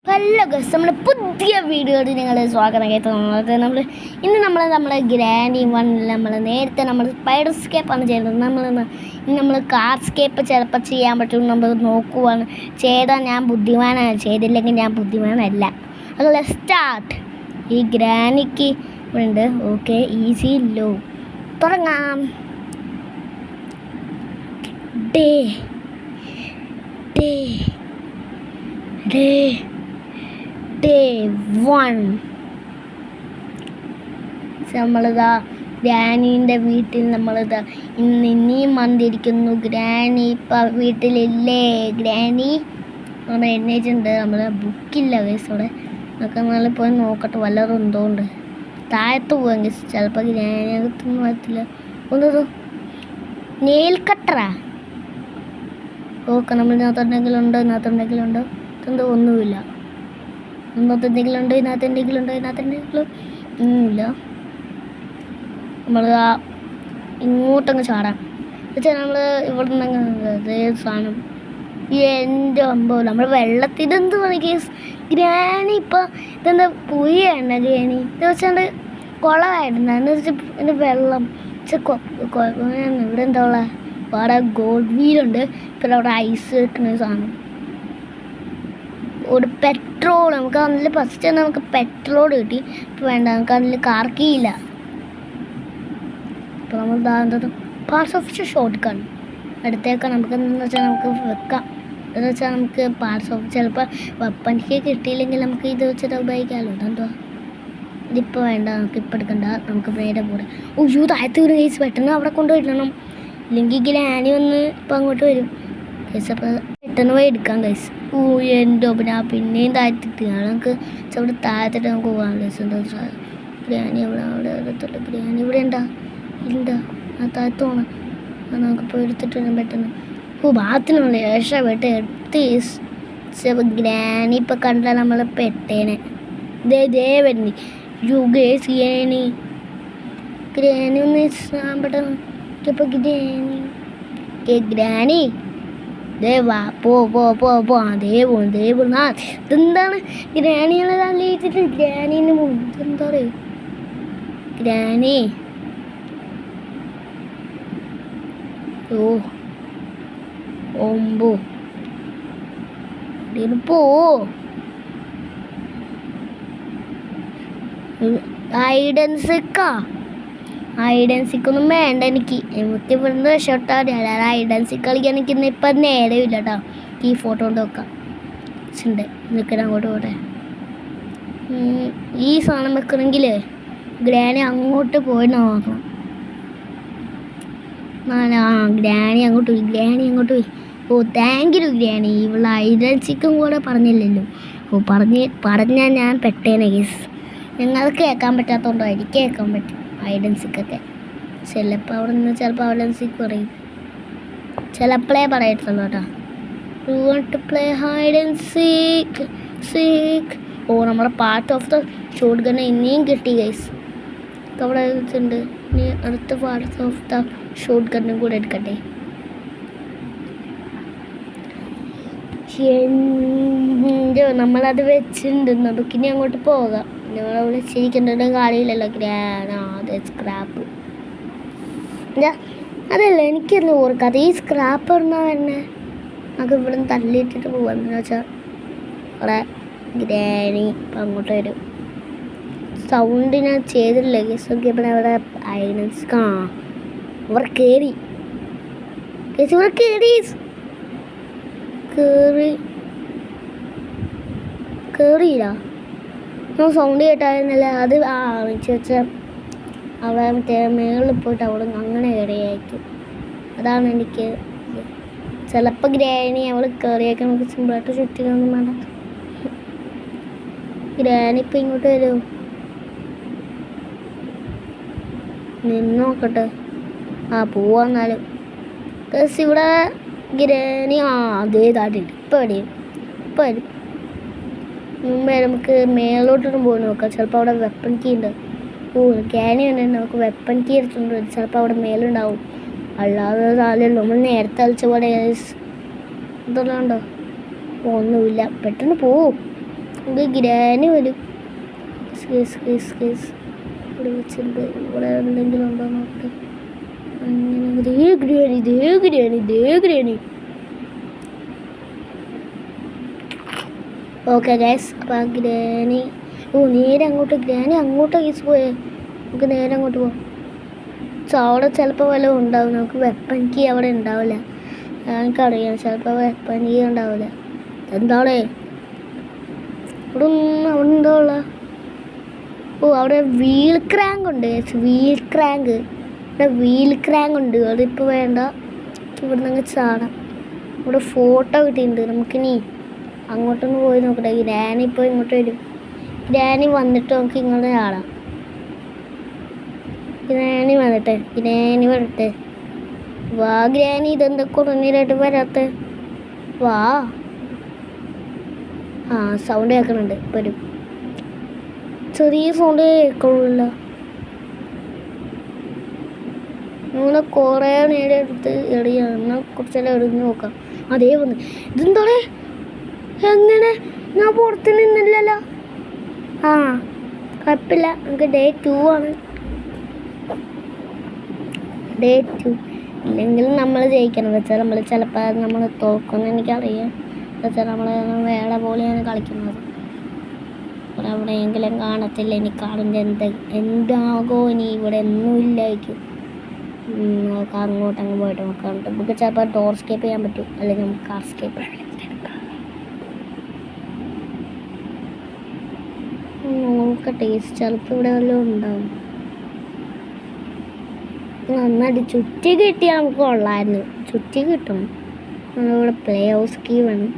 Hello guys, നമ്മുടെ പുതിയ വീഡിയോയിൽ നിങ്ങൾ സ്വാഗതം കേൾക്കുന്നത്. ഇന്ന് നമ്മളെ ഗ്രാൻഡി വണ്ണിൽ നേരത്തെ സ്പൈഡർ സ്കേപ്പാണ് ചെയ്യുന്നത്. നമ്മൾ കാർ സ്കേപ്പ് ചിലപ്പോൾ ചെയ്യാൻ പറ്റും. നമ്മൾ നോക്കുവാണ്. ചെയ്താൽ ഞാൻ ബുദ്ധിമാനാണ്, ചെയ്തില്ലെങ്കിൽ ഞാൻ ബുദ്ധിമാനല്ല. അതുപോലെ സ്റ്റാർട്ട്. ഈ ഗ്രാനിക്ക് ഉണ്ട്. ഓക്കെ, ഈസി ലോ തുടങ്ങാം. Day day day Day 1. നമ്മളിതാ ഗ്രാനീൻ്റെ വീട്ടിൽ ഇനിയും വന്നിരിക്കുന്നു. ഗ്രാനി ഇപ്പം വീട്ടിലില്ലേ? ഗ്രാനി നമ്മൾ എണ്ണേറ്റുണ്ട്. നമ്മളെ ബുക്കില്ല കേസ് അവിടെ. നമുക്ക് നമ്മൾ പോയി നോക്കട്ടെ, വല്ലതും ഉണ്ടോണ്ട്. താഴത്ത് പോകാൻ കേസ് ചിലപ്പോൾ ഗ്രാനി അകത്തൊന്നും വരത്തില്ല. ഒന്നത് നെയിൽ കട്ടറാ. ഓക്കെ, നമ്മൾ ഇതിനകത്തുണ്ടെങ്കിലും ഉണ്ടോ? ഇതെന്തോ ഒന്നുമില്ല. ഇതിനകത്തെന്തെങ്കിലും ഇല്ല. നമ്മൾ ഇങ്ങോട്ടങ്ങ് ചാടാം. എന്നുവെച്ചാൽ നമ്മൾ ഇവിടെ നിന്ന് അതേ സാധനം എൻ്റെ അമ്പോ നമ്മൾ വെള്ളത്തിനെന്ത് കേസ്. ഗ്രാനി ഇപ്പം ഇതെന്താ പുയ്യാണ് ഗ്രാനി. എന്ന് വെച്ചാൽ കുളമായിരുന്നു. എന്ന് വെച്ചാൽ എൻ്റെ വെള്ളം ഇവിടെ എന്താ ഉള്ള അവിടെ ഗോൾഡ് വീലുണ്ട്. പിന്നെ അവിടെ ഐസ് വെക്കുന്ന സാധനം, ഒരു പെട്രോൾ. നമുക്ക് അതിൽ ഫസ്റ്റ് തന്നെ നമുക്ക് പെട്രോൾ കിട്ടി. ഇപ്പോൾ വേണ്ട, നമുക്ക് അതിൽ കാർക്കിയില്ല. അപ്പോൾ നമ്മൾ എന്താ പാർട്സ് ഓഫ് ഷോട്ട് ഗൺ അടുത്തേക്കാം. നമുക്ക് എന്താണെന്ന് വെച്ചാൽ നമുക്ക് വെക്കാം. എന്ന് വെച്ചാൽ നമുക്ക് പാർട്സ് ഓഫ് ചിലപ്പോൾ വെപ്പൻക്ക് കിട്ടിയില്ലെങ്കിൽ നമുക്ക് ഇത് വെച്ചിട്ട് ഉപയോഗിക്കാമല്ലോ. ഇതെന്തോ ഇതിപ്പോൾ വേണ്ട, നമുക്ക് ഇപ്പം എടുക്കണ്ട. നമുക്ക് നേരെ പോടെ. ഓ താഴത്ത് ഒരു കേസ് പെട്ടെന്ന് അവിടെ കൊണ്ടുപോയിടണം. ഇല്ലെങ്കിൽ ഗ്രാനി വന്ന് ഇപ്പം അങ്ങോട്ട് വരും കേസ്. അപ്പോൾ പെട്ടെന്ന് പോയി എടുക്കാം കേസ്. എൻ്റെ പിന്നെയും താഴ്ത്തിട്ട് നമുക്ക് അവിടെ താഴത്തിട്ട് നമുക്ക് പോകാം കേസ്. എന്താ വെച്ചാൽ ബിരിയാണി അവിടെ അടുത്തുള്ള ബിരിയാണി ഇവിടെ ഉണ്ടാ ആ താഴത്ത് പോകണം. നമുക്ക് പോയി എടുത്തിട്ട് വരാം പെട്ടെന്ന്. ഭാഗത്തിനുള്ള രക്ഷപ്പെട്ട് എടുത്ത് ഗ്രാനി ഇപ്പം കണ്ടാൽ നമ്മൾ പെട്ടേനെ. ദേ വരുന്നു ഗേസ്. ഗ്രാനി ഒന്ന് പെട്ടെന്ന് ഇപ്പം ഗ്രാനി ദേവാ പോ അതേ പോണ. ഇതെന്താണ് ഗ്രാനികളെ തള്ളിയിട്ടിട്ട് ഗ്രാനീൻ്റെ മുമ്പ് എന്താ പറയുക? ഗ്രാനി ഓമ്പോ പോ. ഐഡൻസിക്കൊന്നും വേണ്ട എനിക്ക് ഇവിടുന്ന് രക്ഷപ്പെട്ടാൽ മതി. അല്ലാതെ ഐഡൻസിക്ക് കളിക്കാൻ എനിക്ക് ഇപ്പം നേരമില്ല കേട്ടോ. ഈ ഫോട്ടോ കൊണ്ട് വെക്കാം ഉണ്ട്. നിൽക്കണം അങ്ങോട്ട് പോട്ടെ. ഈ സാധനം വെക്കണമെങ്കിൽ ഗ്രാനി അങ്ങോട്ട് പോയി നോക്കണം. ഗ്രാനി അങ്ങോട്ട് പോയി. Thank you granny. ഇവളെ ഐഡൻസിക്കും കൂടെ പറഞ്ഞില്ലല്ലോ. പറഞ്ഞാൽ ഞാൻ പെട്ടേനെ കേസ്. നിങ്ങൾക്ക് കേൾക്കാൻ പറ്റാത്തതുകൊണ്ടോ? എനിക്ക് കേൾക്കാൻ പറ്റും ഐഡൻസിക്കൊക്കെ. ചിലപ്പോൾ അവിടെ നിന്ന് ചിലപ്പോൾ ഐഡൻസിക്ക് പറയും, ചിലപ്പോഴേ പറയത്തുള്ളൂ കേട്ടോ. You want to play hide and seek. നമ്മുടെ part of the shotgun ഇനിയും കിട്ടി ഗൈസ്. അവിടെ ഉണ്ട്. ഇനി അടുത്ത പാർട്ട് ഓഫ് ദ ഷോട്ട് ഗണ്ണും കൂടെ എടുക്കട്ടെ. നമ്മളത് വെച്ചിട്ടുണ്ട്. നമുക്കിനി അങ്ങോട്ട് പോകാം. നമ്മളവിടെ ചിരിക്കേണ്ട കാര്യമില്ലല്ലോ. അതെ സ്ക്രാപ്പ്. അതല്ല എനിക്കൊന്നും ഓർക്കാതെ ഈ സ്ക്രാപ്പ് പറഞ്ഞാൽ തന്നെ നമുക്ക് ഇവിടെ നിന്ന് തള്ളിയിട്ടിട്ട് പോകാമെന്ന് വെച്ചാൽ അവിടെ ഗ്രാനി ഇപ്പം അങ്ങോട്ട് വരും. സൗണ്ട് ഞാൻ ചെയ്തില്ല കേസ്. നോക്കിയപ്പോൾ അവിടെ ഐഡൻസ് ഇവിടെ കയറി കേസ്. ഇവിടെ കയറിയില്ല. ഞാൻ സൗണ്ട് കേട്ടായിരുന്നില്ല. അത് വെച്ചാൽ അവിടെ മറ്റേ മേളിൽ പോയിട്ട് അവിടെ അങ്ങനെ കയറിയായിരിക്കും. അതാണ് എനിക്ക്. ചിലപ്പോൾ ഗ്രാനി അവൾ കയറിയൊക്കെ നമുക്ക് സിമ്പിളായിട്ട് ചുറ്റിനൊന്നും വേണ്ട. ഗ്രാനി ഇപ്പം ഇങ്ങോട്ട് വരുമോ? നിന്ന് നോക്കട്ടെ. പോവാന്നാലും കേസ്. ഇവിടെ ഗ്രാനി അതേ താട്ടിട്ട് ഇപ്പം വരും. മുമ്പേ നമുക്ക് മേലോട്ടൊന്നും പോയി നോക്കാം. ചിലപ്പോൾ അവിടെ വെപ്പൺ കീ ഉണ്ട്. ഗ്രാനി ഉണ്ടെങ്കിൽ നമുക്ക് വെപ്പൺ കീ എടുത്തുകൊണ്ട് വരും. ചിലപ്പോൾ അവിടെ മേലുണ്ടാവും. അല്ലാതെ താഴെയുള്ളൂ. നമ്മൾ നേരത്തെ കളിച്ച പോലെ എന്തെല്ലാം ഉണ്ടോ? ഒന്നുമില്ല. പെട്ടെന്ന് പോവും. നമുക്ക് ഗ്രാനി വരും. ഇവിടെ വെച്ചിട്ടുണ്ട്. ഇവിടെ എന്തെങ്കിലും ഉണ്ടോ നോക്കട്ടെ. അങ്ങനെ ഗ്രാനി. ഓക്കെ ഗൈസ്, അപ്പോൾ ആ ഗ്രാനി നേരെ അങ്ങോട്ട് ഗ്രാനി അങ്ങോട്ട് ഗൈസ് പോയേ. നമുക്ക് നേരെ അങ്ങോട്ട് പോകാം. അവിടെ ചിലപ്പോൾ വല്ലതും ഉണ്ടാവും. നമുക്ക് വെപ്പൺ കീ അവിടെ ഉണ്ടാവില്ല. എനിക്കറിയാം, ചിലപ്പോൾ വെപ്പൺ കീ ഉണ്ടാവില്ല. എന്താണേ ഇവിടെ ഒന്നും അവിടെ എന്താ ഉള്ള? അവിടെ വീൽ ക്രാങ്ക് ഉണ്ട്. വീൽ ക്രാങ്ക് ഉണ്ട്. അതിപ്പോൾ വേണ്ട. ഇവിടെ നിന്ന് ചാടാം. ഇവിടെ ഫോട്ടോ കിട്ടിയിട്ടുണ്ട്. നമുക്കിനി അങ്ങോട്ടൊന്ന് പോയി നോക്കട്ടെ. ഗ്രാനി ഇപ്പോൾ ഇങ്ങോട്ട് വരും. ഗ്രാനി വന്നിട്ട് നമുക്ക് ഇങ്ങോട്ട് ചാടാം. ഗ്രാനി വരട്ടെ. വാ ഗ്രാനി, ഇതെന്താ കുറഞ്ഞിട്ട് വരാത്ത? വാ. സൗണ്ട് കേൾക്കുന്നുണ്ട്. വരും. ചെറിയ സൗണ്ട് കേൾക്കുള്ളൂ. അങ്ങനെ കുറേ നേരം എടുത്ത് എറിയാം. കുറച്ചെല്ലാം എറിഞ്ഞ് നോക്കാം. അതേ വന്ന് ഇതെന്താണേ? എങ്ങനെ? ഞാൻ പുറത്ത് നിന്നില്ലല്ലോ. കുഴപ്പമില്ല. നമുക്ക് ഡേ 2 ആണ്. ഡേ 2 ഇല്ലെങ്കിൽ നമ്മൾ ജയിക്കണം. വെച്ചാൽ നമ്മൾ ചിലപ്പോൾ നമ്മൾ തോക്കുമെന്ന് എനിക്കറിയാം. വെച്ചാൽ നമ്മൾ വേറെ പോലെയാണ് കളിക്കുന്നത്. എവിടെയെങ്കിലും കാണത്തില്ല. എനിക്ക് അതിൻ്റെ എന്താകോ ഇനി ഇവിടെ ഒന്നും ഇല്ലായിരിക്കും. നമുക്ക് അങ്ങോട്ടങ്ങ് പോയിട്ട് നോക്കാം. നമുക്ക് ചിലപ്പോൾ ഡോർ സ്കേപ്പ് ചെയ്യാൻ പറ്റും, അല്ലെങ്കിൽ നമുക്ക് കാർ സ്കേപ്പ് നോക്കട്ടെ. ചിലപ്പോൾ ഇവിടെ വല്ലതും ഉണ്ടാവും. നന്നായിട്ട് ചുറ്റി കിട്ടിയാൽ നമുക്ക് കൊള്ളായിരുന്നു. ചുറ്റി കിട്ടും. നമ്മളിവിടെ പ്ലേ ഹൗസ് കീ വേണം.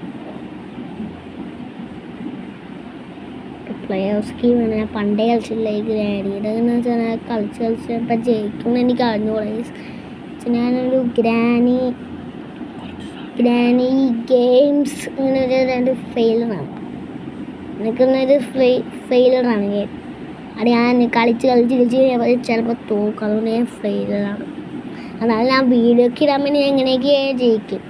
ഞാൻ പണ്ടേ കളിച്ചില്ല ഈ ഗ്രാനി. ഇതെന്ന് വെച്ചാൽ കളിച്ച് ഇപ്പം ജയിക്കുമെന്ന് എനിക്ക് അറിഞ്ഞുകൂടാ. ഞാനൊരു ഗ്രാനി ഗെയിംസ് ഇങ്ങനെ ഒരു 2 ഫെയിലറാണ്. എനിക്കൊന്നൊരു ഫെയിലറാണ് ഗെയിം. അത് ഞാൻ കളിച്ച് ചിലപ്പോൾ തോക്കും. അതുകൊണ്ട് ഞാൻ ഫെയിലറാണ്. എന്നാലും ഞാൻ വീഡിയോക്ക് ഇടാൻ വേണ്ടി എങ്ങനെയൊക്കെയോ ജയിക്കും.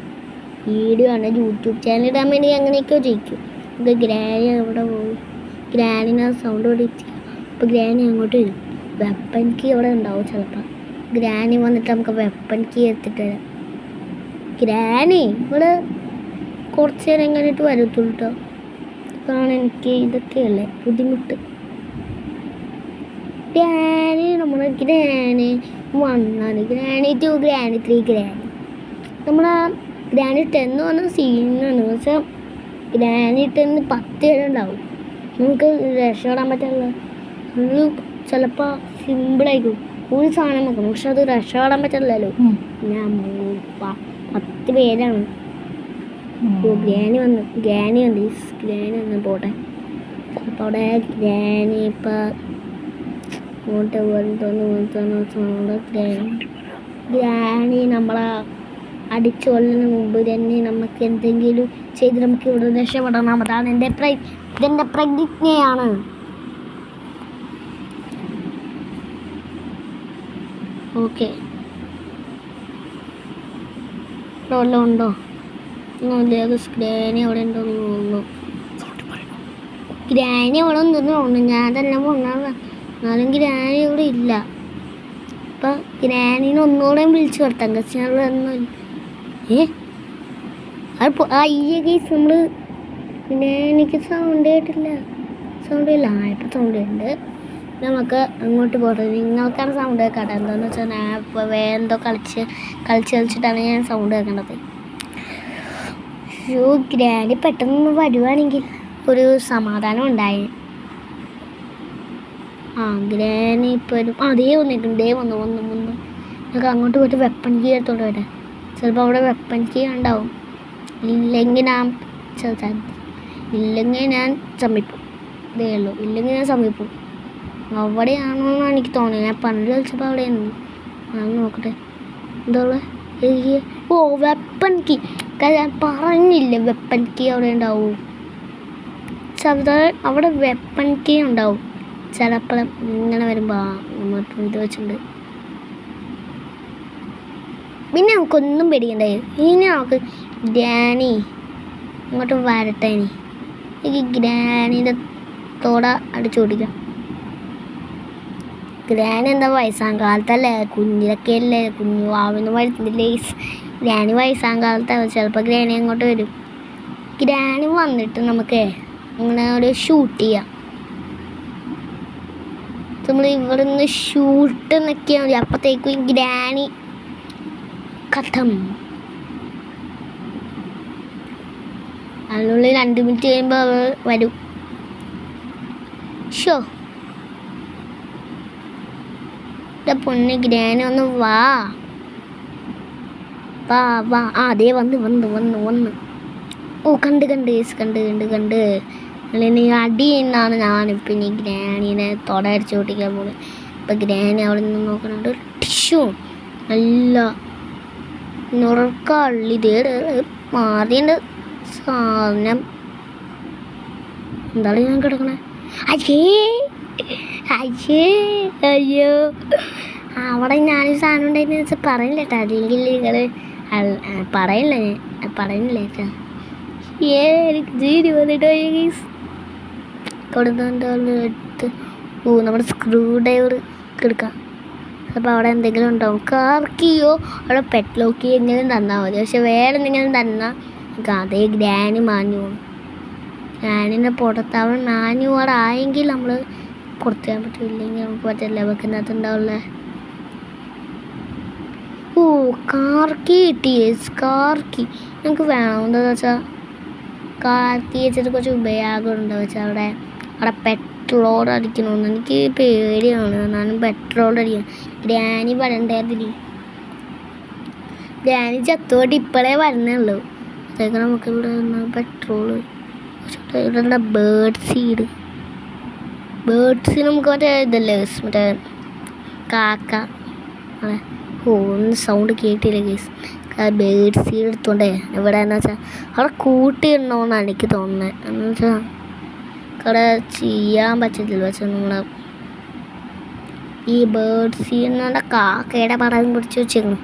വീഡിയോ ആണ് യൂട്യൂബ് ചാനൽ ഇടാൻ വേണ്ടി എങ്ങനെയൊക്കെയോ ജയിക്കും. ഇത് ഗ്രാനി അവിടെ പോയി. ഗ്രാനിനെ സൗണ്ട് ഓടിച്ച്. അപ്പോൾ ഗ്രാനി അങ്ങോട്ട് വരും. വെപ്പൺ കീ അവിടെ ഉണ്ടാവും ചിലപ്പോൾ. ഗ്രാനി വന്നിട്ട് നമുക്ക് വെപ്പൺ കീ എടുത്തിട്ട് വരാം. ഗ്രാനി ഇവിടെ കുറച്ച് നേരം എങ്ങനെയിട്ട് വരത്തുള്ളൂ കേട്ടോ. അതാണ് എനിക്ക് ഇതൊക്കെയല്ലേ ബുദ്ധിമുട്ട്. നമ്മുടെ ഗ്രാനി 1 ആണ്. ഗ്രാനി 2, ഗ്രാനി 3, നമ്മളെ ഗ്രാനി 10 പറഞ്ഞ സീനാണ്. പക്ഷേ ഗ്രാനി 10 10 പേര് ഉണ്ടാവും. നമുക്ക് രക്ഷപ്പെടാൻ പറ്റില്ല. അത് ചിലപ്പോൾ സിമ്പിളായിരിക്കും. ഒരു സാധനം വെക്കണം, പക്ഷെ അത് രക്ഷപ്പെടാൻ പറ്റില്ലല്ലോ. ഞാൻ 10 പേരാണ്. ഗ്രാനി വന്ന് പോട്ടെ. അപ്പോൾ അവിടെ ഗ്രാനി ഇപ്പം ഇങ്ങോട്ട് ഗ്രാനി നമ്മളെ അടിച്ചു കൊള്ളുന്നതിന് മുമ്പ് തന്നെ നമുക്ക് എന്തെങ്കിലും ചെയ്ത് നമുക്ക് ഇവിടെ രക്ഷപ്പെടണം. അതാണ് ഇതെൻ്റെ പ്രതിജ്ഞയാണ്. ഓക്കെ, ഇവിടെ വല്ലതും ഉണ്ടോ? ഒന്നുമില്ല. ഗ്രാനി അവിടെ ഉണ്ടോന്ന് തോന്നുന്നു. ഗ്രാനി അവിടെ ഉണ്ടെന്ന് തോന്നുന്നു. ഞാൻ തന്നെ കൊണ്ടാണ്. എന്നാലും ഗ്രാനി ഇവിടെ ഇല്ല. അപ്പം ഗ്രാനീനെ ഒന്നുകൂടെയും വിളിച്ചു കൊടുത്താൽ കച്ചിനൊന്നുമില്ല. കേസ് നമ്മൾ പിന്നെ എനിക്ക് സൗണ്ട് കേട്ടില്ല. ഇപ്പം സൗണ്ട് ഉണ്ട്. നമുക്ക് അങ്ങോട്ട് പോകട്ടെ. നിങ്ങൾക്കാണ് സൗണ്ട് കേൾക്കാട്ടെ. എന്താണെന്ന് വെച്ചാൽ ഞാൻ ഇപ്പോൾ വേറെന്തോ കളിച്ചിട്ടാണ് ഞാൻ സൗണ്ട് കേൾക്കേണ്ടത്. ഗ്രാനി പെട്ടെന്ന് വരുവാണെങ്കിൽ ഒരു സമാധാനം ഉണ്ടായി. ഗ്രാനി ഇപ്പോൾ വരും. ദേ വന്നിട്ടുണ്ട്. വന്നു. നമുക്ക് അങ്ങോട്ട് പോയിട്ട് വെപ്പൺ കീ എടുത്തോണ്ട് വരാം. ചിലപ്പോൾ അവിടെ വെപ്പൺ കീ ഉണ്ടാവും. ഇല്ലെങ്കിൽ ഞാൻ ചമ്മിപ്പോവും. ഇതേ ഉള്ളൂ. ഇല്ലെങ്കിൽ ഞാൻ ചമ്മിപ്പോവും. അവിടെയാണെന്നാണ് എനിക്ക് തോന്നുന്നത്. ഞാൻ പണ്ട് കളിച്ചപ്പോൾ അവിടെയാണ്. ഞാൻ നോക്കട്ടെ എന്താ വെപ്പൺ കീ. ഞാൻ പറഞ്ഞില്ലേ വെപ്പൺ കീ അവിടെ ഉണ്ടാവും. അവിടെ വെപ്പൺ കീ ഉണ്ടാവും. ചിലപ്പോഴും ഇങ്ങനെ വരുമ്പോൾ നമ്മളിപ്പോൾ ഇത് വെച്ചിട്ടുണ്ട്. പിന്നെ നമുക്കൊന്നും പേടിക്കണ്ടായി. ഇനി നമുക്ക് ഗ്രാനി ഇങ്ങോട്ട് വരട്ടെ. എനിക്ക് ഗ്രാനീൻ്റെ തോട അടിച്ചോടിക്കാം. ഗ്രാനി എന്താ വയസ്സാം കാലത്തല്ലേ, കുഞ്ഞിലൊക്കെ അല്ലേ, കുഞ്ഞു വാവിന്ന് വരുന്നില്ലേ. ഗ്രാനി വയസ്സാം കാലത്താണ്, ചിലപ്പോൾ ഗ്രാനി അങ്ങോട്ട് വരും. ഗ്രാനി വന്നിട്ട് നമുക്ക് അങ്ങനെ ഒരു ഷൂട്ട് ചെയ്യാം. നമ്മൾ ഇവിടെ നിന്ന് ഷൂട്ട് നിൽക്കിയാൽ മതി. അപ്പോഴത്തേക്കും ഗ്രാനി കഥം. അതിനുള്ളിൽ 2 മിനിറ്റ് കഴിയുമ്പോൾ അവൾ വരും. ഷോ പൊന്നെ ഗ്രാനി ഒന്ന് വാ വാ വാ. അതേ വന്ന് വന്ന് വന്ന് വന്ന്. ഓ കണ്ട് അല്ലെങ്കിൽ അടി എന്നാണ് ഞാനിപ്പോൾ ഇനി ഗ്രാനീനെ തൊടയടിച്ച് ഓട്ടിക്കാൻ പോകുന്നത്. ഇപ്പം ഗ്രാനി അവിടെ നിന്ന് നോക്കുന്നുണ്ട്. ടിഷ്യൂ നല്ല നുറക്കള്ളി മാറിയുണ്ട് സാധനം. എന്താണ് ഞാൻ കിടക്കണേ? അയ്യോ അവിടെ ഞാനൊരു സാധനം ഉണ്ടായിരുന്നു വെച്ചാൽ പറയില്ല കേട്ടോ. അല്ലെങ്കിൽ നിങ്ങൾ പറയുന്നില്ല ചേട്ടാ. എനിക്ക് ജീരി വന്നിട്ടോ കൊടുത്ത്. നമ്മുടെ സ്ക്രൂ ഡ്രൈവർ എടുക്കാം. അപ്പോൾ അവിടെ എന്തെങ്കിലും ഉണ്ടാവും. കാർക്കിയോ അവിടെ പെട്ലോക്കി എങ്കിലും തന്നാൽ മതി. പക്ഷെ വേറെ എന്തെങ്കിലും തന്നാൽ നമുക്ക് അതേ ഗ്രാനി മാഞ്ഞു പോകും. ഗ്രാനിൻ്റെ പുറത്തവൻ മാഞ്ഞു അവിടെ ആയെങ്കിൽ നമ്മൾ കൊടുത്തു തരാൻ പറ്റില്ലെങ്കിൽ നമുക്ക് പറ്റില്ല. വെക്കുന്നകത്ത് ഉണ്ടാവില്ലേ. ഓ കാർക്കി കിട്ടിയേ. കാർക്കി നമുക്ക് വേണം. എന്താണെന്ന് വെച്ചാൽ കാർക്കി വെച്ചിട്ട് കുറച്ച് ഉപയോഗമുണ്ട് വെച്ചാൽ അവിടെ പെട്രോൾ അടിക്കണമെന്ന് എനിക്ക് പേടിയാണ്. എന്നാലും പെട്രോൾ അടിക്കണം. ഗ്രാനി വരണ്ടായിരുന്നില്ല. ഗ്രാനി ചത്തോട്ട് ഇപ്പോഴേ വരുന്നുള്ളൂ. അതൊക്കെ നമുക്ക് ഇവിടെ പെട്രോള് ഇവിടെ ബേർഡ്സ് നമുക്ക് മറ്റേ ഇതല്ലേ മറ്റേ കാക്ക അതെ. ഒന്ന് സൗണ്ട് കേട്ടില്ല ഗേസ്. ബേർഡ്സ് എടുത്തോണ്ടേ ഇവിടെ എന്ന് വെച്ചാൽ അവിടെ കൂട്ടിയിടണമെന്നാണ് എനിക്ക് തോന്നുന്നത്. എന്ന് വെച്ചാൽ അവിടെ ചെയ്യാൻ പറ്റത്തില്ല. വെച്ചാൽ നമ്മൾ ഈ ബേർഡ് സീഡ് എന്നുള്ള കാക്കയുടെ പടം പിടിച്ച് വെച്ചേക്കണം.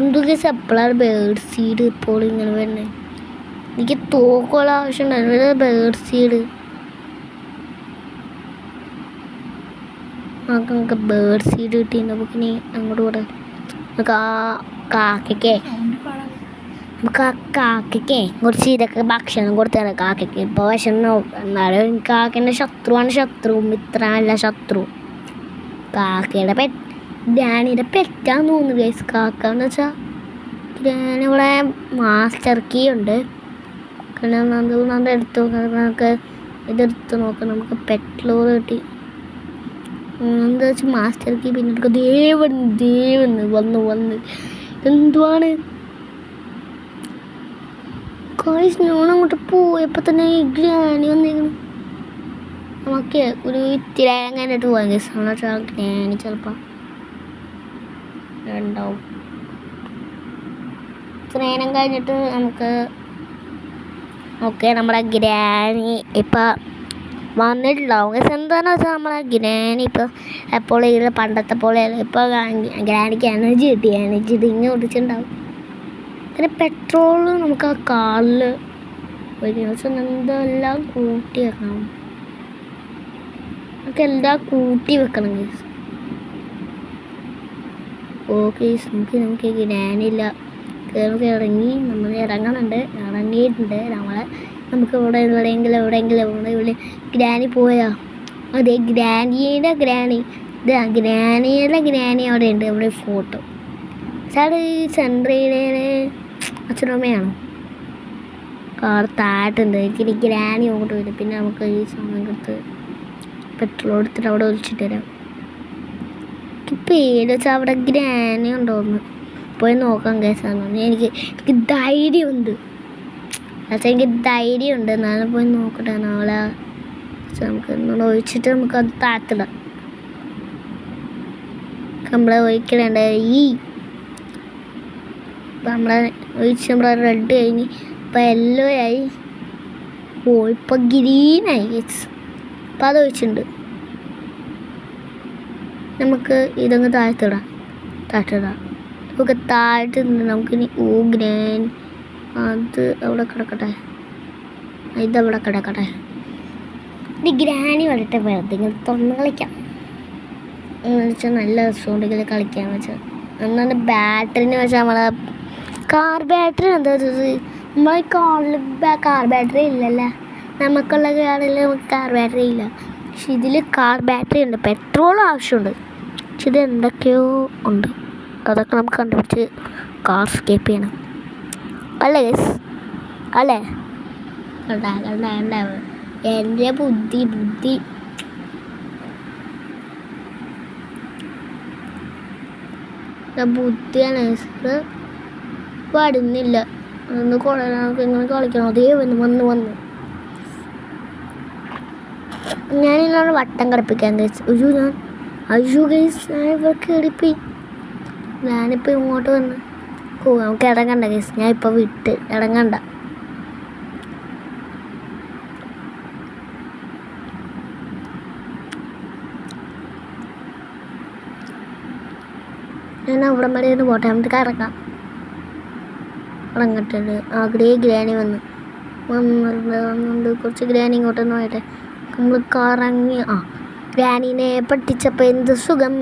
എന്തൊക്കെ എപ്പോഴാണ് ബേർഡ് സീഡ് ഇപ്പോൾ ഇങ്ങനെ വരുന്നത്? എനിക്ക് തോക്കുള്ള ആവശ്യം ഉണ്ടായിരുന്നു. ബേർഡ് സീഡ് നമുക്ക് ബേർഡ് സീഡ് കിട്ടി. നമുക്കിനി അങ്ങോട്ട് കൂടെ നമുക്ക് കാക്കയ്ക്ക് കുറച്ച് ഇതൊക്കെ ഭക്ഷണം കൊടുത്താണ് കാക്കയ്ക്ക്. ഇപ്പോൾ വിശന്നു. എന്നാലും കാക്കൻ്റെ ശത്രു, മിത്രമല്ല ശത്രു. കാക്കയുടെ ഗ്രാനിയുടെ പെറ്റാന്ന് തോന്നുന്നു ഗൈസ്. കാക്ക എന്ന് വെച്ചാൽ ഗ്രാനി ഇവിടെ മാസ്റ്റർ കീ ഉണ്ട്. കാരണം എടുത്ത് നോക്കാം. നമുക്ക് ഇതെടുത്ത് നോക്കാം. നമുക്ക് പെട്രോൾ കിട്ടി. എന്താ വെച്ചാൽ മാസ്റ്റർ കീ പിന്നെ എടുക്കുക. ദേവൻ വന്ന് എന്തുവാണ് അങ്ങോട്ട് പോയപ്പോൾ തന്നെ ഈ ഗ്രാനി വന്നേക്കണം. നമുക്ക് ഒരു ഇത്തിരി കഴിഞ്ഞിട്ട് പോകാം ഗൈസ്. വെച്ചാൽ ഗ്രാനി ചിലപ്പോൾ ഉണ്ടാവും. ഇത്ര നേരം കഴിഞ്ഞിട്ട് നമുക്ക് ഓക്കെ നമ്മുടെ ഗ്രാനി ഇപ്പം വന്നിട്ടുണ്ടാവും. എന്താണെന്ന് വെച്ചാൽ നമ്മളെ ഗ്രാനി ഇപ്പോൾ എപ്പോഴും ഇതിൽ പണ്ടത്തെ പോലെ ഇപ്പോൾ ഗ്രാനിക്ക് എനർജി കിട്ടി. എനർജി ഇങ്ങനെ ഒടിച്ചിട്ടുണ്ടാവും. പിന്നെ പെട്രോൾ നമുക്ക് ആ കാറിൽ ഒരു ദിവസം എന്തെല്ലാം കൂട്ടി വെക്കണം. നമുക്ക് എല്ലാം കൂട്ടി വെക്കണം ഗൈസ്. ഓക്കെ നമുക്ക് ഗ്രാനില്ല. നമുക്ക് നമ്മൾ ഇറങ്ങിയിട്ടുണ്ട്. നമുക്ക് എവിടെയെങ്കിലും ഇവിടെ ഗ്രാനി പോയാ അതെ. ഗ്രാനിയുടെ ഗ്രാനി അവിടെ ഉണ്ട്. ഇവിടെ ഫോട്ടോ സാറ് ഈ സെൻട്രയിലെ അച്ഛനമ്മയാണ്. കാർ താഴത്തുണ്ട്. എനിക്കിനി ഗ്രാനി അങ്ങോട്ട് വരും. പിന്നെ നമുക്ക് ഈ സമയം കൊടുത്ത് പെട്രോൾ എടുത്തിട്ട് അവിടെ ഒഴിച്ചിട്ട് തരാം. എനിക്ക് പേര് വെച്ചാൽ അവിടെ ഗ്രാനി ഉണ്ടോന്ന് പോയി നോക്കാം കേസാണ്. എനിക്ക് ധൈര്യമുണ്ട്. പക്ഷേ എനിക്ക് ധൈര്യമുണ്ട്. എന്നാലും പോയി നോക്കട്ടെ. നാളെ നമുക്ക് ഒഴിച്ചിട്ട് നമുക്കത് താഴ്ത്തിടാം. നമ്മളെ ഒഴിക്കലുണ്ട്. നമ്മളെ ഒഴിച്ച് നമ്മളെ റെഡ് കഴിഞ്ഞ് ഇപ്പം യെല്ലോ ആയി. ഇപ്പം ഗ്രീനായി. അപ്പം അത് ഒഴിച്ചിട്ടുണ്ട്. നമുക്ക് ഇതങ്ങ് താഴ്ത്തിടാം. നമുക്ക് താഴ്ത്തി നമുക്കിനി ഗ്രാൻ അത് അവിടെ കിടക്കട്ടെ. ഇതവിടെ കിടക്കട്ടെ. ഇനി ഗ്രാനി വരട്ടെ, വെറുതെ ഇങ്ങനെ തുറന്ന് കളിക്കാം എന്ന് വെച്ചാൽ നല്ല രസമുണ്ട് ഇതിൽ കളിക്കാന്ന് വെച്ചാൽ. എന്നാണ് ബാറ്ററിന്ന് വെച്ചാൽ നമ്മളെ കാർ ബാറ്ററി എന്താ വെച്ചത്, നമ്മളെ കാറിൽ കാർ ബാറ്ററി ഇല്ലല്ലേ, നമുക്കുള്ള കാറിൽ നമുക്ക് കാർ ബാറ്ററി ഇല്ല. പക്ഷെ ഇതിൽ കാർ ബാറ്ററി ഉണ്ട്, പെട്രോൾ ആവശ്യമുണ്ട്. പക്ഷെ ഇത് എന്തൊക്കെയോ ഉണ്ട്, അതൊക്കെ നമുക്ക് കണ്ടുപിടിച്ച് കാർ സ്കേപ്പ് ചെയ്യണം അല്ലേ ഗൈസ്, അല്ലേ? കണ്ട കണ്ട കണ്ട എൻ്റെ ബുദ്ധി ബുദ്ധിയാണ് പാടുന്നില്ല. ഒന്ന് കുറേ നമുക്ക് ഇങ്ങനെ കളിക്കണം. അതേ വന്ന് ഞാനില്ലാണ് വട്ടം കിടപ്പിക്കാൻ ഗൈസ്. അയ്യോ ഗൈസ്, ഞാൻ ഇപ്പോൾ കയറിപ്പോയി. ഞാനിപ്പോൾ ഇങ്ങോട്ട് വന്ന് നമുക്ക് ഇറങ്ങണ്ട ഗൈസ്, ഞാൻ ഇപ്പോൾ വിട്ട് ഇറങ്ങണ്ട. ഞാൻ അവിടെ വരെ ഒന്ന് പോട്ടെ, നമുക്ക് ഇറങ്ങട്ടെ. ആഗ്രേ ഗ്രാനി വന്നുണ്ട്. കുറച്ച് ഗ്രാനി ഇങ്ങോട്ടൊന്ന് പോയട്ടെ. നമ്മൾ കറങ്ങി ഗ്രാനിനെ പറ്റിച്ചപ്പോൾ എന്ത് സുഖം,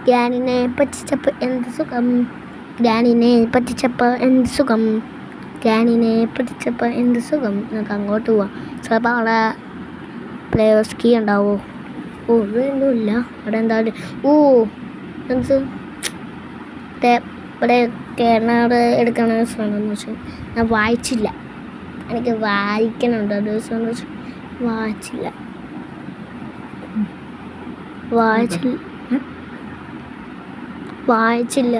ഗ്രാനിനെ പറ്റിച്ചപ്പോൾ എന്ത് സുഖം, ഗ്രാനിനെ പറ്റിച്ചപ്പോൾ എന്ത് സുഖം, ഗ്രാനിനെ പറ്റിച്ചപ്പോൾ എന്ത് സുഖം. നമുക്ക് അങ്ങോട്ട് പോവാം. ചിലപ്പോൾ അവിടെ പ്ലേയേഴ്സ് കീ ഉണ്ടാവോ? ഇതൊന്നുമില്ല അവിടെ. എന്തായാലും എന്ത് ഇവിടെ കേരള എടുക്കണ ദിവസമാണെന്ന് വെച്ചാൽ ഞാൻ വായിച്ചില്ല. എനിക്ക് വായിക്കണുണ്ട് ആ ദിവസം എന്ന് വെച്ചാൽ വായിച്ചില്ല.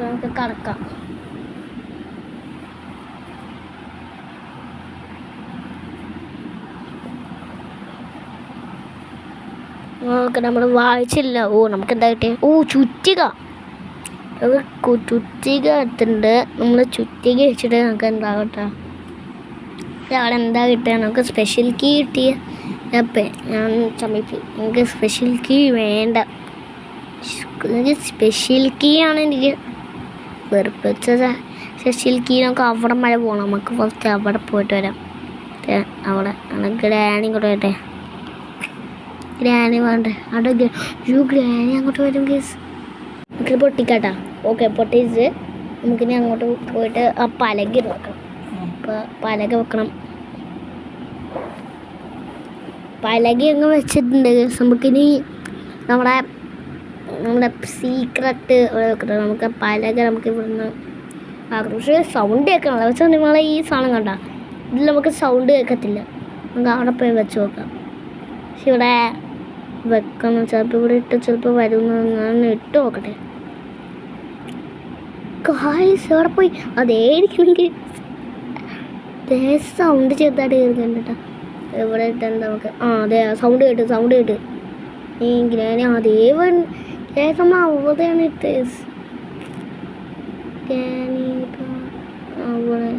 നമുക്ക് കടക്കാം. നമ്മൾ വായിച്ചില്ല. നമുക്ക് എന്താ കിട്ടിയ? ചുറ്റിക എടുത്തിട്ടുണ്ട്. നമ്മൾ ചുറ്റിക വെച്ചിട്ട് നമുക്ക് എന്താകട്ടെ, അവിടെ എന്താ കിട്ടുക? നമുക്ക് സ്പെഷ്യൽ കീ കിട്ടിയ ഞാൻ ചമ്മിപ്പി. എനിക്ക് സ്പെഷ്യൽ കീ വേണ്ട. എനിക്ക് സ്പെഷ്യൽ കീ ആണ് എനിക്ക് വെറുപ്പിച്ചത്. സ്പെഷ്യൽ കീ നമുക്ക് അവിടെ മഴ പോകണം. നമുക്ക് ഫസ്റ്റ് അവിടെ പോയിട്ട് വരാം. അവിടെ ഗ്രാനി ഇങ്ങോട്ട് വരട്ടെ. ഗ്രാനി വേണ്ടേ അവിടെ? ഗ്രാനി അങ്ങോട്ട് വരും കേസ്. നമുക്ക് പൊട്ടിക്കാട്ടാ. ഓക്കെ, പൊട്ടിച്ച് നമുക്കിനി അങ്ങോട്ട് പോയിട്ട് ആ പലക വെക്കണം. അപ്പോൾ പലക വെക്കണം. പലക അങ്ങ് വെച്ചിട്ടുണ്ട് കേസ്. നമുക്കിനി നമ്മുടെ സീക്രട്ട് വെക്കണം. നമുക്ക് പലക നമുക്ക് ഇവിടുന്ന് പക്ഷേ സൗണ്ട് കേൾക്കണമല്ലോ. പക്ഷേ നിങ്ങളെ ഈ സാധനം കണ്ട ഇതിൽ നമുക്ക് സൗണ്ട് കേൾക്കത്തില്ല. നമുക്ക് അവിടെ പോയി വെച്ച് നോക്കാം. പക്ഷെ ഇവിടെ വെക്കണം. ചിലപ്പോൾ ഇവിടെ ഇട്ട് ചിലപ്പോൾ വരുമെന്ന് ഞാൻ ഇട്ട് നോക്കട്ടെ. ഗായ്സ് അവിടെ പോയി അതേരിക്കണമെങ്കിൽ സൗണ്ട് ചെറുതായിട്ട് കേൾക്കുന്നുണ്ട് കേട്ടോ. ഇവിടെ ഇട്ടെന്താ നമുക്ക് അതെ സൗണ്ട് കേട്ട് ഈ ഗ്രാനി അതേ ഏകമ്മ അവതയാണ് ഇട്ട് ഗ്രാനി അവിടെ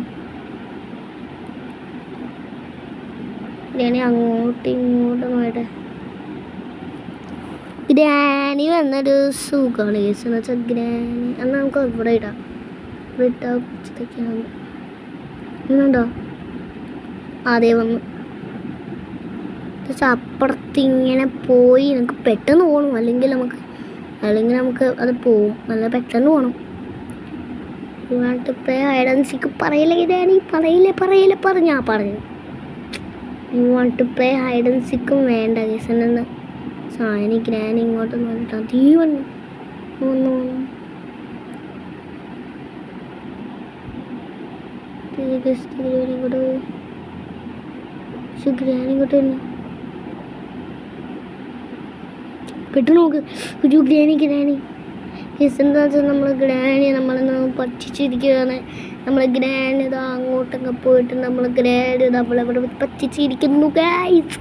ഗ്രാനി അങ്ങോട്ടും ഇങ്ങോട്ടും പോയിട്ട് ഗ്രാനി വന്നൊരു സുഖമാണ് കേസ് എന്ന് വെച്ചാൽ ഗ്രാനി എന്നാൽ നമുക്ക് ഇവിടെ ഇടാം. ഇവിടെ ഇട്ടാൽ കുറച്ചൊക്കെയാണ് ഇന്നുണ്ടോ? അതേ വന്നു. പക്ഷെ അപ്പുറത്തിങ്ങനെ പോയി നമുക്ക് പെട്ടെന്ന് പോകണം. അല്ലെങ്കിൽ നമുക്ക് അത് പോവും. നല്ല പെട്ടെന്ന് പോകണം. ഇപ്പോ ഹൈഡൻസിക്ക് പറയില്ല ഗ്രാനി, പറയില്ല പറഞ്ഞു യു വാണ്ട് ടു പ്ലേ ഹൈഡൻസിക്കും വേണ്ട കേസ്. എന്നു സായനി ഗ്രാനി ഇങ്ങോട്ട് നോക്കിട്ടാ തീ വന്നു ഗ്രാനി ഇങ്ങോട്ട് തന്നെ പെട്ടെന്ന് നോക്ക്. ഒരു ഗ്രാനി കേസ് എന്താ വെച്ചാൽ നമ്മളൊന്ന് പറ്റിച്ചിരിക്കുകയാണ്. നമ്മളെ ഗ്രാനി ഇതാ അങ്ങോട്ടൊക്കെ പോയിട്ട് നമ്മളെ ഗ്രാനി നമ്മളിവിടെ പറ്റിച്ചിരിക്കുന്നു ഗൈസ്.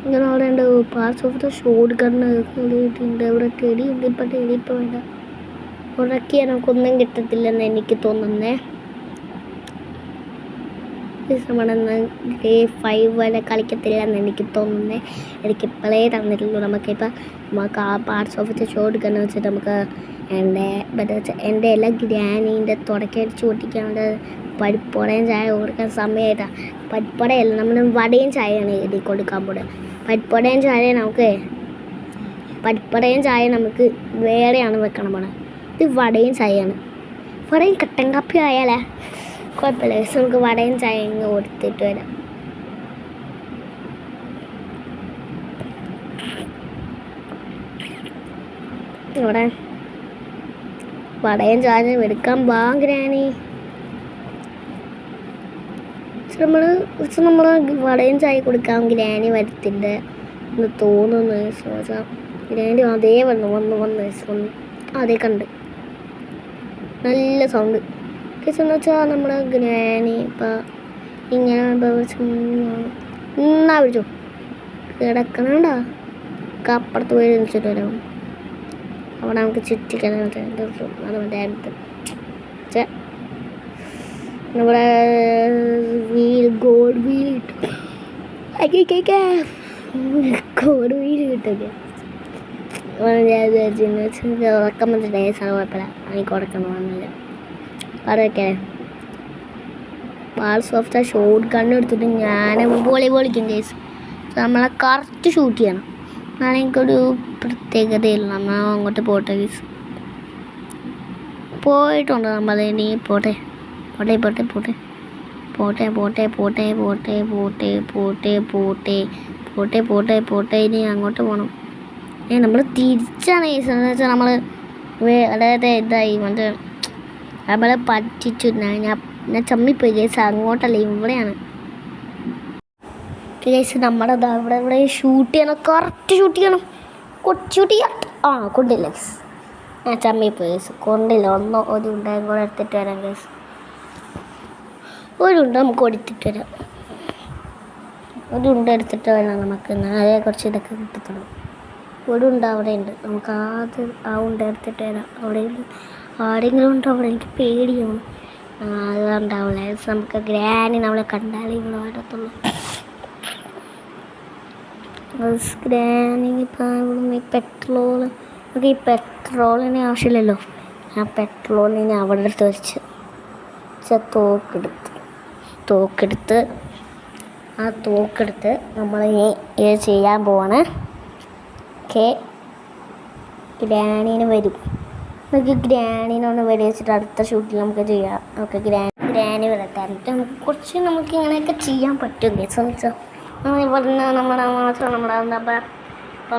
ഇങ്ങനെ അവിടെ ഉണ്ട് parts of the shot gun കിട്ടിയിട്ടുണ്ട്. ഇവിടെ ടെടിയുണ്ട്. ഇപ്പം വേണ്ട. ഉറക്കിയാൽ നമുക്കൊന്നും കിട്ടത്തില്ലെന്ന് എനിക്ക് തോന്നുന്നേ. നമ്മളന്ന് ഡേ 5 വരെ കളിക്കത്തില്ലെന്ന് എനിക്ക് തോന്നുന്നത്. എനിക്കിപ്പോഴേ തന്നിട്ടുള്ളൂ. നമുക്ക് ആ parts of the shot gun വെച്ചിട്ട് നമുക്ക് എൻ്റെ എല്ലാ ഗ്രാനീൻ്റെ തുടക്കടിച്ച് പൊട്ടിക്കാണ്ട് പരിപ്പോടേം ചായ കൊടുക്കാൻ സമയമായിട്ടാണ്. പരിപ്പടയല്ല, നമ്മൾ വടയും ചായയാണ് എഴുതി കൊടുക്കാൻ പോകുന്നത്. പരിപ്പടയും ചായ നമുക്ക് വേറെയാണ് വെക്കണം പോണത്. ഇത് വടയും ചായയാണ്. വടയും കട്ടൻ കാപ്പി ആയാലേ കുഴപ്പമില്ല. നമുക്ക് വടയും ചായ ഇങ്ങ് കൊടുത്തിട്ട് വരാം. ഇവിടെ വടയും ചായ എടുക്കാൻ ഗ്രാനി. നമ്മൾ വടയും ചായ കൊടുക്കാൻ ഗ്രാനി വരുത്തിൻ്റെ എന്ന് തോന്നുന്നു. ഗ്രാനി അതേ വന്നു അതേ കണ്ട് നല്ല സൗണ്ട് എന്ന് വെച്ചാൽ നമ്മുടെ ഗ്രാനി ഇപ്പം ഇങ്ങനെ എന്നാ വിളിച്ചോ കിടക്കണണ്ടാ. അപ്പുറത്ത് പോയി വിളിച്ചിട്ട് വരാം. അവിടെ നമുക്ക് ചുറ്റിക്കാൻ അതുകൊണ്ട് അടുത്ത് നമ്മുടെ ഗോഡ് വീൽ കിട്ടും. ഗോഡ് വീൽ കിട്ടും. ഉറക്കം വന്നിട്ട് ഡേസാണ് കുഴപ്പമില്ല. എനിക്ക് ഉറക്കം വന്നില്ല. അതൊക്കെ ബാൾ സോഫ്റ്റ് ഷോട്ട് ഗണ്ണ് എടുത്തിട്ട് ഞാൻ വോളിബോളിക്കും കേസ് നമ്മളെ കറക്റ്റ് ഷൂട്ട് ചെയ്യണം. എന്നാലും എനിക്കൊരു പ്രത്യേകതയില്ല. നമ്മൾ അങ്ങോട്ട് പോട്ടെ കേസ് പോയിട്ടുണ്ട്. നമ്മൾ ഇനി പോട്ടെ ഇനി അങ്ങോട്ട് പോകണം. നമ്മൾ തിരിച്ചാണ് കേസ് എന്ന് വെച്ചാൽ നമ്മൾ അതായത് ഇതായി മറ്റേ നമ്മളെ പറ്റിച്ചു. ഞാൻ ചമ്മിപ്പോയി കേസ്. അങ്ങോട്ടല്ല ഇവിടെയാണ് കേസ്. നമ്മുടെ ഇവിടെ ഷൂട്ട് ചെയ്യണം. കറക്റ്റ് ഷൂട്ട് ചെയ്യണം. ഷൂട്ട് ചെയ്യാം. കൊണ്ടില്ല കേസ്. ഞാൻ ചമ്മിപ്പോയി കേസ്. കൊണ്ടില്ല. ഒരു ഉണ്ടായും കൂടെ എടുത്തിട്ട് വരാം കേസ്. ഒരുണ്ട് നമുക്ക് എടുത്തിട്ട് വരാം. ഒരുണ്ട് എടുത്തിട്ട് വരാം. നമുക്ക് അതേ കുറച്ച് ഇതൊക്കെ കിട്ടത്തുള്ളൂ. ഒരുണ്ട് അവിടെ ഉണ്ട്. നമുക്ക് ആ ഉണ്ട എടുത്തിട്ട് വരാം. അവിടെ ആരെങ്കിലും ഉണ്ടോ അവിടെ? എനിക്ക് പേടിയാണ്. അതുണ്ടാവില്ല. നമുക്ക് ഗ്രാനി നമ്മളെ കണ്ടാലേ ഇവിടെ വരത്തുള്ളൂ. ഗ്രാനി ഇപ്പം പെട്രോള് നമുക്ക് ഈ പെട്രോളിന് ആവശ്യമില്ലല്ലോ. ആ പെട്രോളിന് അവിടെ എടുത്ത് വെച്ച് തോക്കെടുത്ത് നമ്മൾ ഇത് ചെയ്യാൻ പോവാണ്. ഗ്രാനീന് വരും. നമുക്ക് ഗ്രാനീനൊന്ന് വരി വെച്ചിട്ട് അടുത്ത ഷൂട്ടിൽ നമുക്ക് ചെയ്യാം. നമുക്ക് ഗ്രാനി വരട്ടാനിട്ട് നമുക്ക് ഇങ്ങനെയൊക്കെ ചെയ്യാൻ പറ്റും.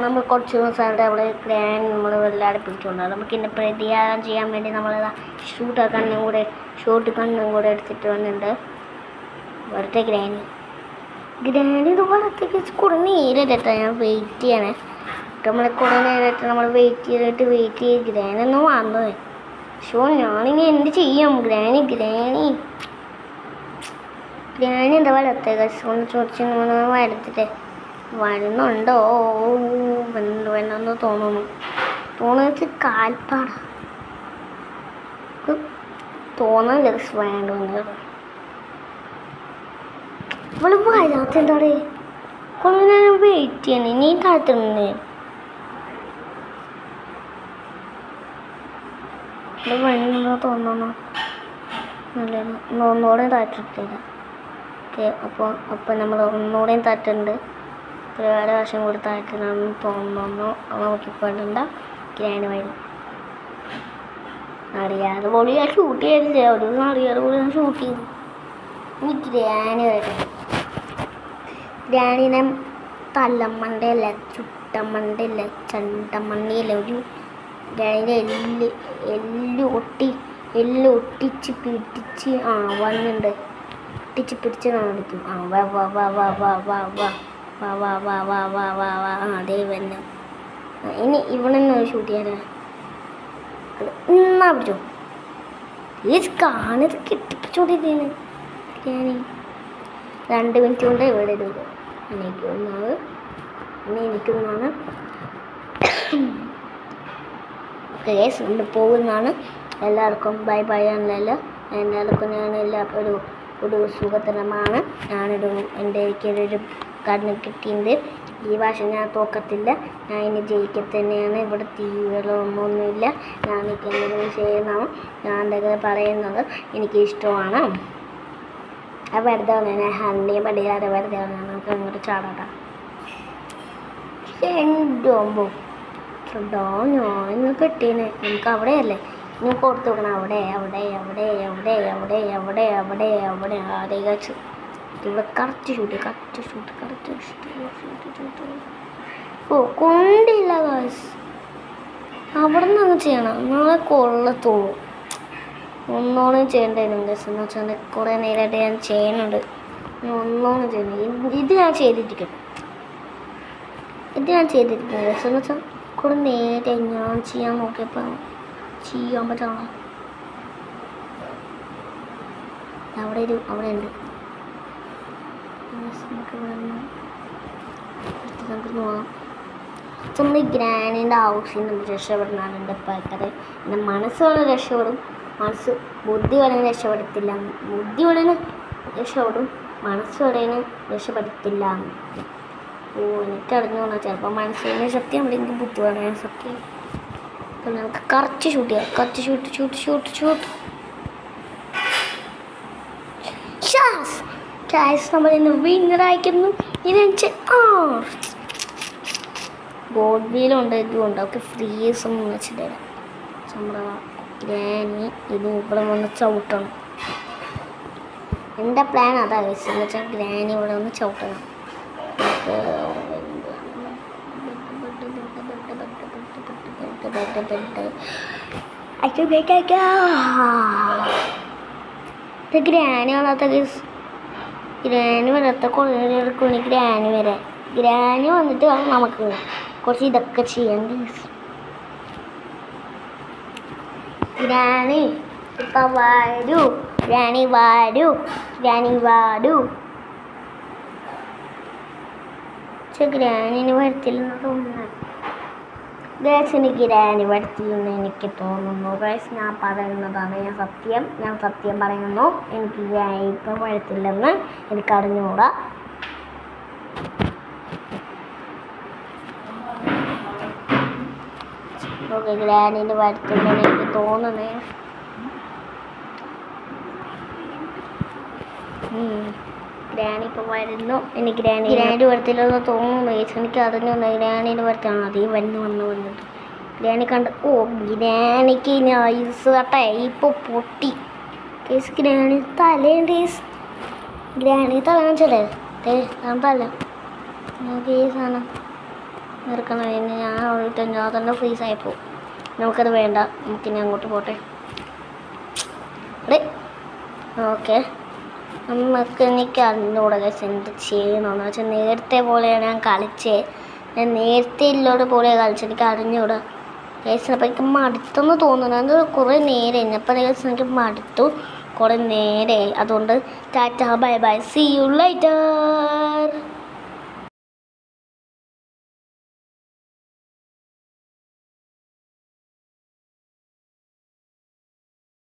നമ്മൾ കുറച്ച് ദിവസമായിട്ട് അവിടെ ഗ്രാനി നമ്മൾ വല്ലാതെ പിടിച്ചുകൊണ്ടാണ്. നമുക്ക് ഇന്നെ പ്രതികാരം ചെയ്യാൻ വേണ്ടി നമ്മൾ ഷൂട്ട് കണ്ണും കൂടെ എടുത്തിട്ട് വന്നിട്ടുണ്ട്. വെറുതെ ഗ്രാനി ഇതുപോലത്തേക്ക് കുറേ നേരിട്ട് ഞാൻ വെയിറ്റ് ചെയ്യണേ. നമ്മളെ കുറേ നേരമായിട്ട് നമ്മൾ വെയിറ്റ് ചെയ്ത് ഗ്രാനൊന്നും വന്നത്. ഞാനിങ്ങനെ എന്ത് ചെയ്യാം? ഗ്രാനി എന്താ വരത്തേക്ക് ഒന്ന് ചോദിച്ചു വരത്തിട്ട് വരുന്നുണ്ടോ? വേണമെന്ന് തോന്നുന്നത് കാൽപ്പാട തോന്നുന്നില്ല. വേണ്ടെന്ന് ഇവള് വരാത്ത എന്താടേ? കുറേ നേരം വെയിറ്റ് ചെയ്യണം. ഇനി കാത്തുണ്ട്. ഇത് വേണമെന്ന് തോന്നണോ? ഒന്നുകൂടെ താറ്റിട്ടില്ല. ഓക്കെ. അപ്പോൾ നമ്മൾ ഒന്നുകൂടെയും താറ്റുണ്ട്. ഒരു പ്രാവശ്യം കൂടി താറ്റിനാണെന്ന് തോന്നുന്നു. നോക്കിപ്പോയിട്ടുണ്ട്. ഗ്രാനി വരും. അറിയാതെ പോലും ഞാൻ ഷൂട്ട് ചെയ്തില്ല. ഒരു അറിയാതെ പോലും ഞാൻ ഷൂട്ട് ചെയ്തു. ഇനി ഗ്രാനി വരും. ഗ്രാനിനെ തലമണ്ടയല്ല, ചുട്ടമണ്ടയല്ല, ചണ്ടമണ്ടയല്ല. ഒരു ഗ്രാനിൻ്റെ എല്ല് ഒട്ടിച്ച് പിടിച്ച് വന്നുണ്ട്. ഒട്ടിച്ച് പിടിച്ച് കാണിക്കും. അതേ വന്നെ. ഇനി ഇവണെന്ന് ഷൂട്ട് ചെയ്യാനാ എന്നാ പിടിച്ചോ. കാണത് കെട്ടിപ്പിടിച്ചോണ്ടിരിക്കുന്നു. ഞാൻ 2 മിനിറ്റ് കൊണ്ട് ഇവിടെ ഇടുക. എനിക്കൊന്നാണ് കേസ് കൊണ്ട് പോകുന്നതാണ്. എല്ലാവർക്കും ബൈ ആണല്ലോ. എല്ലാവർക്കും ഒരു സുഖതരമാണ്. എനിക്കൊരു കണ്ണ് കിട്ടിയിട്ടുണ്ട്. ഈ ഭാഷ ഞാൻ തോക്കത്തില്ല. ഞാൻ ഇനി ജയിക്കത്തന്നെയാണ്. ഇവിടെ തീവ്രമൊന്നുമില്ല. ഞാനൊക്കെ എന്തെങ്കിലും ചെയ്യുന്നതാണ്. ഞാൻ എന്തെങ്കിലും പറയുന്നത് എനിക്ക് ഇഷ്ടമാണ്. അത് വെറുതെ വന്നേ ഹണ്ടിയെ പടിയാതെ വെറുതെ വന്നാൽ നമുക്ക് അങ്ങോട്ട് ചാടാട്ടാ. എന്തോമ്പോ ചെറുതോ ഞാൻ ഇന്ന് കിട്ടീന് നമുക്ക് അവിടെയല്ലേ ഇനി കൊടുത്തു നോക്കണം. അവിടെ അവിടെ അവിടെ അവിടെ അവിടെ അവിടെ അവിടെ അവിടെ ആരെ കഴിച്ചു ഇവിടെ correct shoot correct shoot correct shoot ഓ കൊണ്ടില്ല കാശ് അവിടെ നിന്ന് ചെയ്യണം നാളെ കൊള്ളത്തോളൂ. ഒന്നോളം ചെയ്യേണ്ടതിനും ഗസ് എന്ന് വെച്ചാൽ കുറേ നേരമായിട്ട് ഞാൻ ചെയ്യുന്നുണ്ട്. ഒന്നോളം ചെയ്യുന്നു. ഇത് ഞാൻ ചെയ്തിരിക്കും ഗസ് എന്ന് വെച്ചാൽ കുറേ നേരെ ഞാൻ ചെയ്യാൻ നോക്കിയപ്പോൾ ചെയ്യാൻ പറ്റണം. അവിടെ ഉണ്ട് നമുക്ക് നോക്കാം. ഒന്ന് ഗ്രാനീൻ്റെ ഹൗസിൽ നിന്ന് രക്ഷപ്പെടുന്നതാണ് എൻ്റെ പാക്കത്. എൻ്റെ മനസ്സ് വേണം രക്ഷപ്പെടും, ബുദ്ധി വേണമെങ്കിൽ രക്ഷപ്പെടത്തില്ല. ബുദ്ധി വേണമെങ്കിൽ രക്ഷപ്പെടും, മനസ്സ് വേണമെങ്കിൽ രക്ഷപ്പെടത്തില്ല. ഓ എനിക്കറിഞ്ഞോളാം ചിലപ്പോൾ മനസ്സിന് സത്യം അല്ലെങ്കിൽ ബുദ്ധി വേണമെങ്കിൽ സത്യം. അപ്പോൾ നമുക്ക് കറക്റ്റ് ഷൂട്ട് ചെയ്യാം. കറക്റ്റ് ഷൂട്ട് ഷാസ് നമ്മൾ ഇന്ന് വിന്നറായിരിക്കുന്നു. ഇതിന് ഗോഡ് വീലുണ്ട്, ഇതുണ്ട്. ഒക്കെ ഫ്രീസ് ഒന്നും വെച്ചിട്ടില്ല. നമ്മുടെ ഗ്രാനി ഇത് ഇവിടെ വന്ന് ചവിട്ടണം. എൻ്റെ പ്ലാൻ അതാ ഗൈസ് എന്ന് വെച്ചാൽ ഗ്രാനി ഇവിടെ വന്ന് ചവിട്ടണം. ഇത് ഗ്രാനി വരാത്ത ഗൈസ്, ഗ്രാനി വരാത്ത കുണി ഗ്രാനി വരാൻ. ഗ്രാനി വന്നിട്ട് വേണം നമുക്ക് കുറച്ച് ഇതൊക്കെ ചെയ്യാൻ ഗൈസ്. ഗ്രാനി ഇപ്പം വാടൂ, ഗ്രാനി വാടൂ. പക്ഷെ ഗ്രാനിന് വരത്തില്ലെന്ന് തോന്നുന്നു. ഗ്യാസിന് ഗ്രാനി വരത്തില്ലെന്ന് എനിക്ക് തോന്നുന്നു. ഗൈസ് ഞാൻ പറയുന്നതാണ് ഞാൻ സത്യം പറയുന്നു. എനിക്ക് ഗ്രാനി ഇപ്പം വരത്തില്ലെന്ന് എനിക്കറിഞ്ഞുകൂടാ. ഓക്കെ ഗ്രാനിന് വരത്തില്ലെന്ന് എനിക്ക് തോന്നുന്നേ. ഗ്രാനി ഇപ്പം വരുന്നു. എനിക്ക് ഗ്രാനി വരത്തില്ലെന്ന് തോന്നുന്നു. എനിക്ക് അറിഞ്ഞു ഗ്രാനീൻ്റെ വരത്താണ് അതേ വന്നിട്ട് ഗ്രാനി കണ്ട്. ഓ ഗ്രാനിക്ക് നൈസ് കേട്ടെ ഇപ്പോൾ പൊട്ടി കേസ്. ഗ്രാനി തലേണ്ട് ഗ്രാനി തലച്ചല്ലേ തല കേസാണ് നിൽക്കണം. ഇനി ഞാൻ ഞാൻ തന്നെ ഫ്രീസായിപ്പോൾ നമുക്കത് വേണ്ട. നമുക്കിനി അങ്ങോട്ട് പോട്ടെ. ഓക്കെ എനിക്ക് അറിഞ്ഞൂടെ എന്ത് ചെയ്യണമെന്ന് വെച്ചാൽ നേരത്തെ പോലെയാണ് ഞാൻ കളിച്ചത്. ഞാൻ നേരത്തെ ഇല്ലോടെ പോലെ കളിച്ചത് എനിക്ക് അറിഞ്ഞൂടാ കേസ്. അപ്പം എനിക്ക് മടുത്തെന്ന് തോന്നുന്നു. അത് കുറേ നേരം കഴിഞ്ഞപ്പോൾ കേസ് എനിക്ക് മടുത്തു കുറേ നേരമായി. അതുകൊണ്ട് tata bye bye, see you lighter.